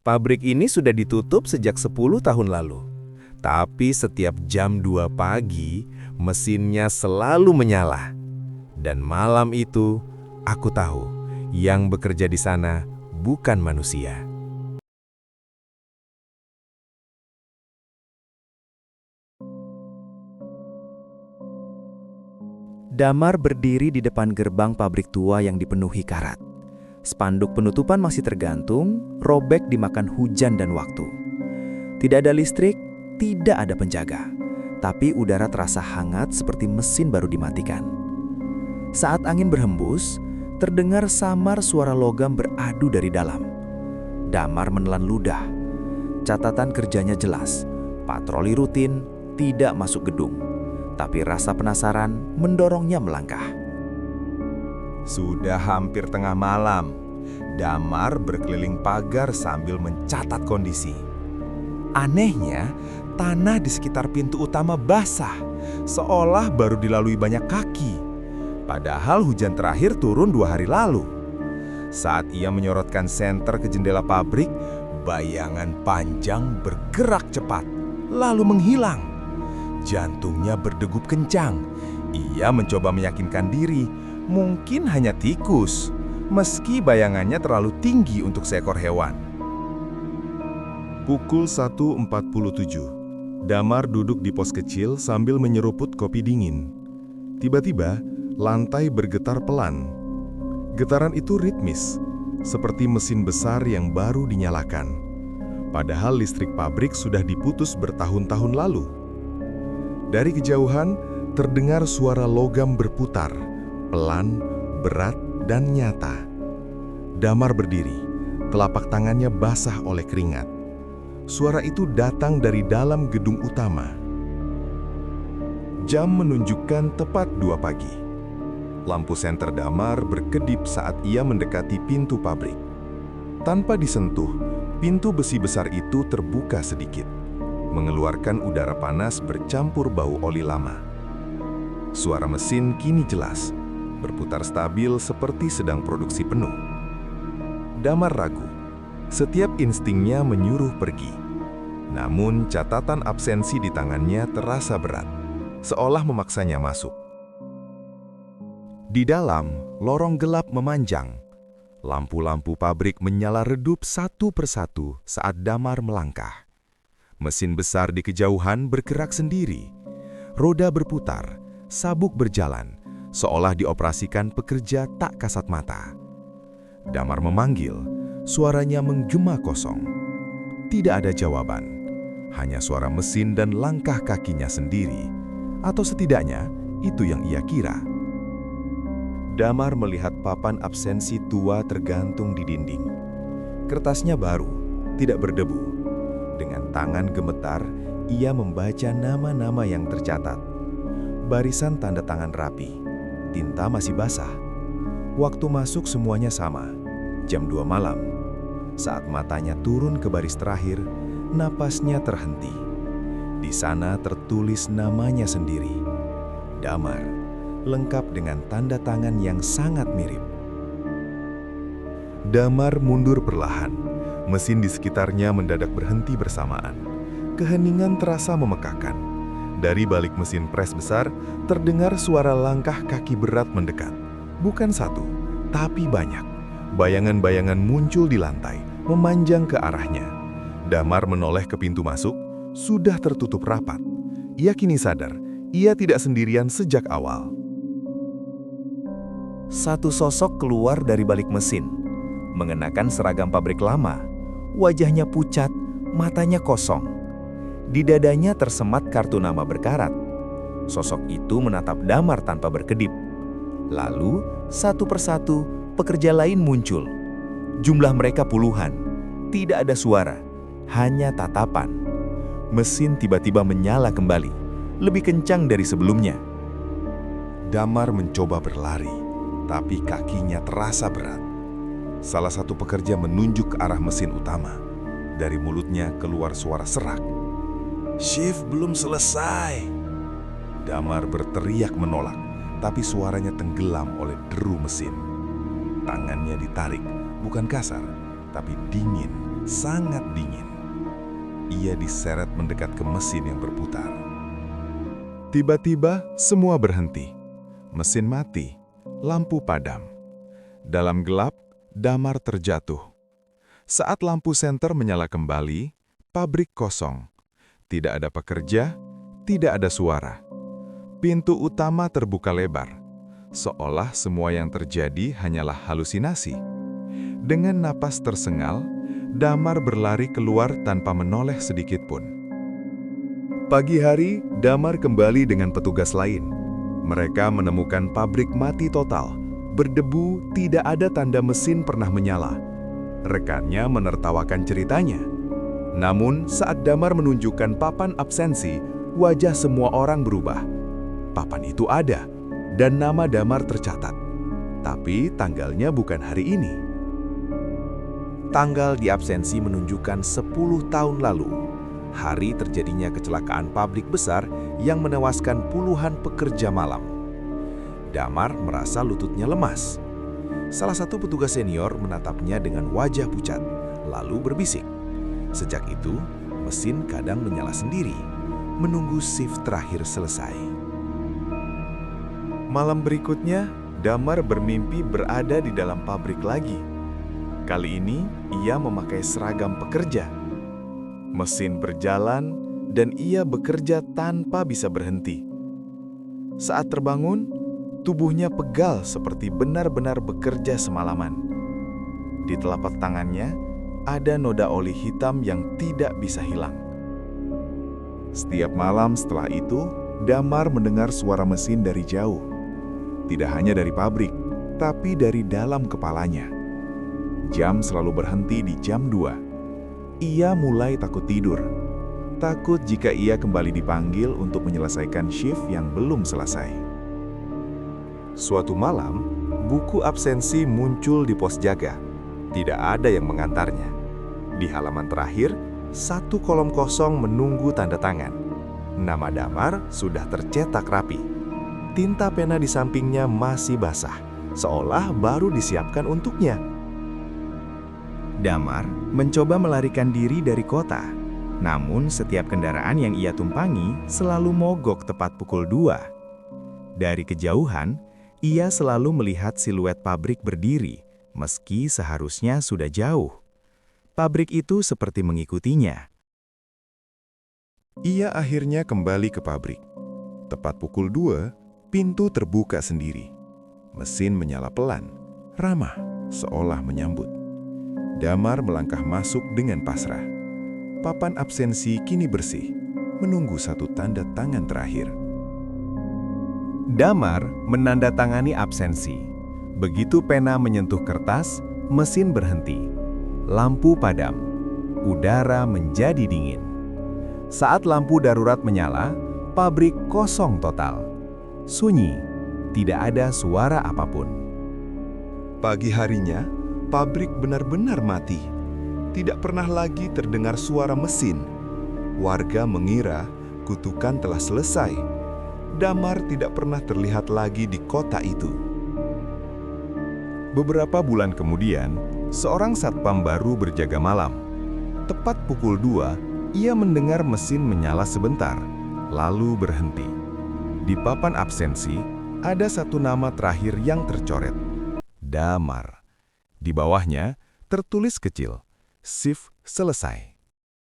Pabrik ini sudah ditutup sejak 10 tahun lalu. Tapi setiap jam 2 pagi, mesinnya selalu menyala. Dan malam itu, aku tahu yang bekerja di sana bukan manusia. Damar berdiri di depan gerbang pabrik tua yang dipenuhi karat. Spanduk penutupan masih tergantung, robek dimakan hujan dan waktu. Tidak ada listrik, tidak ada penjaga. Tapi udara terasa hangat seperti mesin baru dimatikan. Saat angin berhembus, terdengar samar suara logam beradu dari dalam. Damar menelan ludah. Catatan kerjanya jelas, patroli rutin, tidak masuk gedung. Tapi rasa penasaran mendorongnya melangkah. Sudah hampir tengah malam. Damar berkeliling pagar sambil mencatat kondisi. Anehnya, tanah di sekitar pintu utama basah, seolah baru dilalui banyak kaki. Padahal hujan terakhir turun 2 hari lalu. Saat ia menyorotkan senter ke jendela pabrik, bayangan panjang bergerak cepat, lalu menghilang. Jantungnya berdegup kencang. Ia mencoba meyakinkan diri, mungkin hanya tikus, meski bayangannya terlalu tinggi untuk seekor hewan. Pukul 1.47, Damar duduk di pos kecil sambil menyeruput kopi dingin. Tiba-tiba, lantai bergetar pelan. Getaran itu ritmis, seperti mesin besar yang baru dinyalakan. Padahal listrik pabrik sudah diputus bertahun-tahun lalu. Dari kejauhan, terdengar suara logam berputar, pelan, berat, dan nyata. Damar berdiri, telapak tangannya basah oleh keringat. Suara itu datang dari dalam gedung utama. Jam menunjukkan tepat 2 pagi. Lampu senter Damar berkedip saat ia mendekati pintu pabrik. Tanpa disentuh, pintu besi besar itu terbuka sedikit, mengeluarkan udara panas bercampur bau oli lama. Suara mesin kini jelas, berputar stabil seperti sedang produksi penuh. Damar ragu. Setiap instingnya menyuruh pergi. Namun catatan absensi di tangannya terasa berat, seolah memaksanya masuk. Di dalam, lorong gelap memanjang. Lampu-lampu pabrik menyala redup satu persatu saat Damar melangkah. Mesin besar di kejauhan bergerak sendiri. Roda berputar, sabuk berjalan, seolah dioperasikan pekerja tak kasat mata. Damar memanggil, suaranya menggema kosong. Tidak ada jawaban, hanya suara mesin dan langkah kakinya sendiri. Atau setidaknya, itu yang ia kira. Damar melihat papan absensi tua tergantung di dinding. Kertasnya baru, tidak berdebu. Dengan tangan gemetar, ia membaca nama-nama yang tercatat. Barisan tanda tangan rapi, tinta masih basah. Waktu masuk semuanya sama, jam 2 malam. Saat matanya turun ke baris terakhir, napasnya terhenti. Di sana tertulis namanya sendiri, Damar, lengkap dengan tanda tangan yang sangat mirip. Damar mundur perlahan. Mesin di sekitarnya mendadak berhenti bersamaan. Keheningan terasa memekakkan. Dari balik mesin pres besar, terdengar suara langkah kaki berat mendekat. Bukan satu, tapi banyak. Bayangan-bayangan muncul di lantai, memanjang ke arahnya. Damar menoleh ke pintu masuk, sudah tertutup rapat. Ia kini sadar, ia tidak sendirian sejak awal. Satu sosok keluar dari balik mesin, mengenakan seragam pabrik lama. Wajahnya pucat, matanya kosong. Di dadanya tersemat kartu nama berkarat. Sosok itu menatap Damar tanpa berkedip. Lalu, satu persatu, pekerja lain muncul. Jumlah mereka puluhan. Tidak ada suara, hanya tatapan. Mesin tiba-tiba menyala kembali, lebih kencang dari sebelumnya. Damar mencoba berlari, tapi kakinya terasa berat. Salah satu pekerja menunjuk ke arah mesin utama. Dari mulutnya keluar suara serak. "Shift belum selesai." Damar berteriak menolak, tapi suaranya tenggelam oleh deru mesin. Tangannya ditarik, bukan kasar, tapi dingin, sangat dingin. Ia diseret mendekat ke mesin yang berputar. Tiba-tiba semua berhenti. Mesin mati, lampu padam. Dalam gelap, Damar terjatuh. Saat lampu senter menyala kembali, pabrik kosong. Tidak ada pekerja, tidak ada suara. Pintu utama terbuka lebar, seolah semua yang terjadi hanyalah halusinasi. Dengan napas tersengal, Damar berlari keluar tanpa menoleh sedikit pun. Pagi hari, Damar kembali dengan petugas lain. Mereka menemukan pabrik mati total, berdebu, tidak ada tanda mesin pernah menyala. Rekannya menertawakan ceritanya. Namun, saat Damar menunjukkan papan absensi, wajah semua orang berubah. Papan itu ada, dan nama Damar tercatat. Tapi tanggalnya bukan hari ini. Tanggal di absensi menunjukkan 10 tahun lalu, hari terjadinya kecelakaan pabrik besar yang menewaskan puluhan pekerja malam. Damar merasa lututnya lemas. Salah satu petugas senior menatapnya dengan wajah pucat, lalu berbisik. Sejak itu, mesin kadang menyala sendiri, menunggu shift terakhir selesai. Malam berikutnya, Damar bermimpi berada di dalam pabrik lagi. Kali ini, ia memakai seragam pekerja. Mesin berjalan, dan ia bekerja tanpa bisa berhenti. Saat terbangun, tubuhnya pegal seperti benar-benar bekerja semalaman. Di telapak tangannya, ada noda oli hitam yang tidak bisa hilang. Setiap malam setelah itu, Damar mendengar suara mesin dari jauh. Tidak hanya dari pabrik, tapi dari dalam kepalanya. Jam selalu berhenti di jam 2. Ia mulai takut tidur. Takut jika ia kembali dipanggil untuk menyelesaikan shift yang belum selesai. Suatu malam, buku absensi muncul di pos jaga. Tidak ada yang mengantarnya. Di halaman terakhir, satu kolom kosong menunggu tanda tangan. Nama Damar sudah tercetak rapi. Tinta pena di sampingnya masih basah, seolah baru disiapkan untuknya. Damar mencoba melarikan diri dari kota. Namun setiap kendaraan yang ia tumpangi selalu mogok tepat pukul 2. Dari kejauhan, ia selalu melihat siluet pabrik berdiri, meski seharusnya sudah jauh. Pabrik itu seperti mengikutinya. Ia akhirnya kembali ke pabrik. Tepat pukul 2, pintu terbuka sendiri. Mesin menyala pelan, ramah, seolah menyambut. Damar melangkah masuk dengan pasrah. Papan absensi kini bersih, menunggu satu tanda tangan terakhir. Damar menandatangani absensi. Begitu pena menyentuh kertas, mesin berhenti. Lampu padam. Udara menjadi dingin. Saat lampu darurat menyala, pabrik kosong total. Sunyi, tidak ada suara apapun. Pagi harinya, pabrik benar-benar mati. Tidak pernah lagi terdengar suara mesin. Warga mengira kutukan telah selesai. Damar tidak pernah terlihat lagi di kota itu. Beberapa bulan kemudian, seorang satpam baru berjaga malam. Tepat pukul 2, ia mendengar mesin menyala sebentar, lalu berhenti. Di papan absensi, ada satu nama terakhir yang tercoret. Damar. Di bawahnya, tertulis kecil, shift selesai.